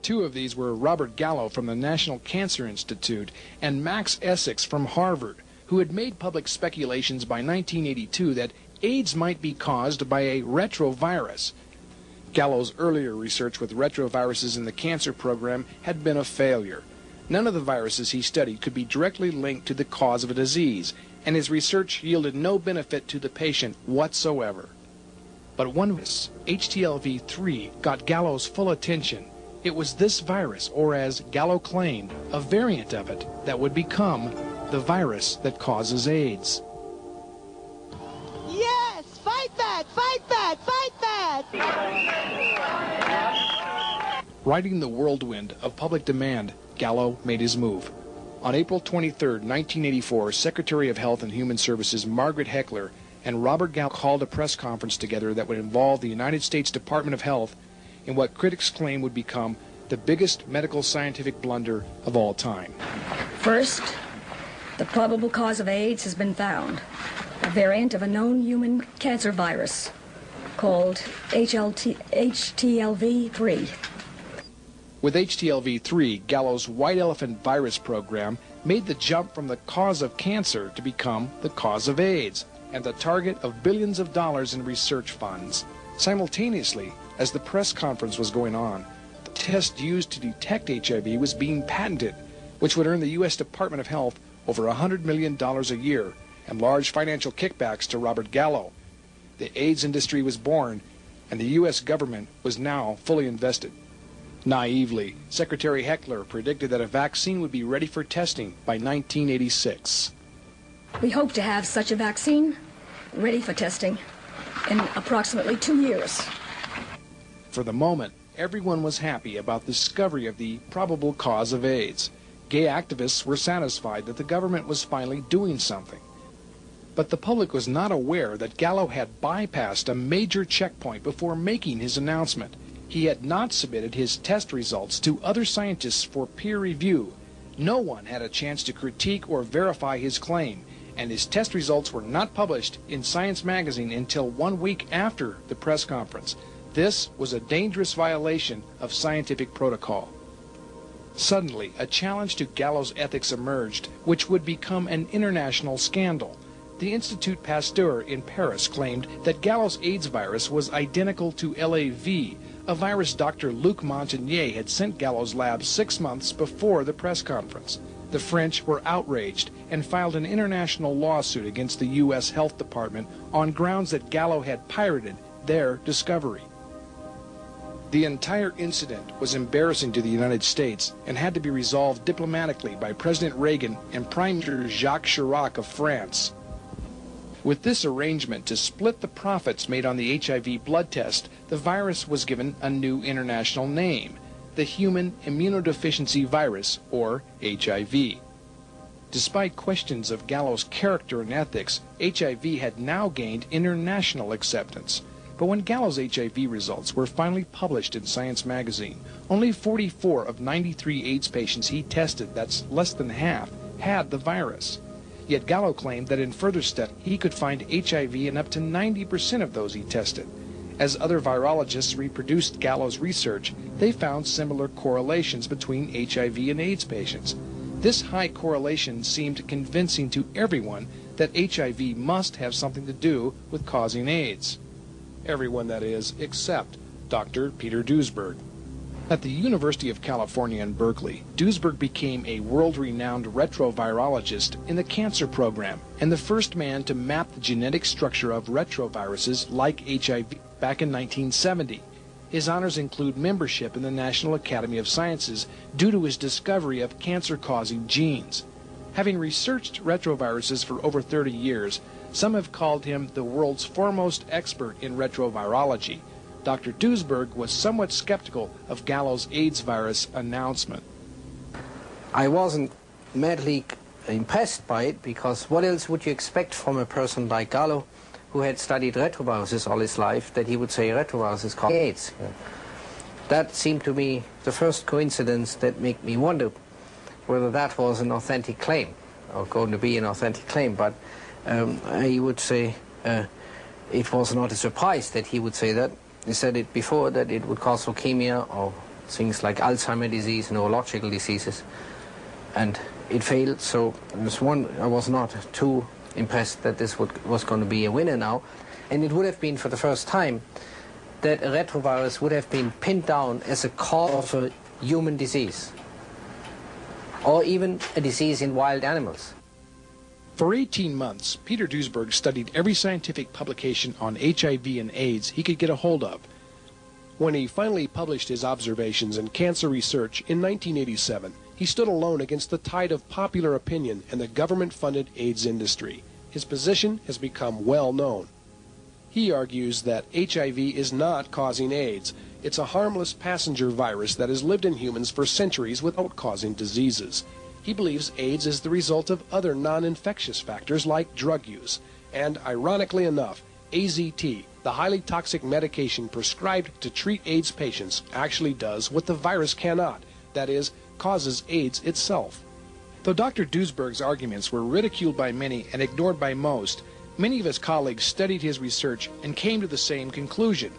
Two of these were Robert Gallo from the National Cancer Institute and Max Essex from Harvard, who had made public speculations by 1982 that AIDS might be caused by a retrovirus. Gallo's earlier research with retroviruses in the cancer program had been a failure. None of the viruses he studied could be directly linked to the cause of a disease, and his research yielded no benefit to the patient whatsoever. But one virus, HTLV-3, got Gallo's full attention. It was this virus, or as Gallo claimed, a variant of it, that would become the virus that causes AIDS. Yes! Fight that! Fight that! Fight that! Riding the whirlwind of public demand, Gallo made his move. On April 23, 1984, Secretary of Health and Human Services Margaret Heckler and Robert Gallo called a press conference together that would involve the United States Department of Health in what critics claim would become the biggest medical scientific blunder of all time. First, the probable cause of AIDS has been found, a variant of a known human cancer virus called HTLV-3. With HTLV-3, Gallo's white elephant virus program made the jump from the cause of cancer to become the cause of AIDS and the target of billions of dollars in research funds. Simultaneously, as the press conference was going on, the test used to detect HIV was being patented, which would earn the U.S. Department of Health over $100 million a year and large financial kickbacks to Robert Gallo. The AIDS industry was born, and the U.S. government was now fully invested. Naively, Secretary Heckler predicted that a vaccine would be ready for testing by 1986. We hope to have such a vaccine ready for testing in approximately 2 years. For the moment, everyone was happy about the discovery of the probable cause of AIDS. Gay activists were satisfied that the government was finally doing something. But the public was not aware that Gallo had bypassed a major checkpoint before making his announcement. He had not submitted his test results to other scientists for peer review. No one had a chance to critique or verify his claim, and his test results were not published in Science magazine until 1 week after the press conference. This was a dangerous violation of scientific protocol. Suddenly, a challenge to Gallo's ethics emerged, which would become an international scandal. The Institut Pasteur in Paris claimed that Gallo's AIDS virus was identical to LAV, a virus Dr. Luc Montagnier had sent Gallo's lab 6 months before the press conference. The French were outraged and filed an international lawsuit against the U.S. Health Department on grounds that Gallo had pirated their discovery. The entire incident was embarrassing to the United States and had to be resolved diplomatically by President Reagan and Prime Minister Jacques Chirac of France. With this arrangement to split the profits made on the HIV blood test, the virus was given a new international name, the Human Immunodeficiency Virus, or HIV. Despite questions of Gallo's character and ethics, HIV had now gained international acceptance. But when Gallo's HIV results were finally published in Science magazine, only 44 of 93 AIDS patients he tested, that's less than half, had the virus. Yet Gallo claimed that in further study he could find HIV in up to 90% of those he tested. As other virologists reproduced Gallo's research, they found similar correlations between HIV and AIDS patients. This high correlation seemed convincing to everyone that HIV must have something to do with causing AIDS. Everyone, that is, except Dr. Peter Duesberg. At the University of California in Berkeley, Duesberg became a world-renowned retrovirologist in the cancer program and the first man to map the genetic structure of retroviruses like HIV back in 1970. His honors include membership in the National Academy of Sciences due to his discovery of cancer-causing genes. Having researched retroviruses for over 30 years, some have called him the world's foremost expert in retrovirology. Dr. Duesberg was somewhat skeptical of Gallo's AIDS virus announcement. I wasn't madly impressed by it, because what else would you expect from a person like Gallo, who had studied retroviruses all his life, that he would say retroviruses cause AIDS? That seemed to me the first coincidence that made me wonder whether that was an authentic claim, or going to be an authentic claim. But I would say it was not a surprise that he would say that. He said it before, that it would cause leukemia or things like Alzheimer's disease, neurological diseases, and it failed. So I was not too impressed that this was going to be a winner now, and it would have been for the first time that a retrovirus would have been pinned down as a cause of a human disease, or even a disease in wild animals. For 18 months, Peter Duesberg studied every scientific publication on HIV and AIDS he could get a hold of. When he finally published his observations in Cancer Research in 1987, he stood alone against the tide of popular opinion and the government-funded AIDS industry. His position has become well known. He argues that HIV is not causing AIDS. It's a harmless passenger virus that has lived in humans for centuries without causing diseases. He believes AIDS is the result of other non-infectious factors like drug use. And ironically enough, AZT, the highly toxic medication prescribed to treat AIDS patients, actually does what the virus cannot, that is, causes AIDS itself. Though Dr. Duesberg's arguments were ridiculed by many and ignored by most, many of his colleagues studied his research and came to the same conclusion.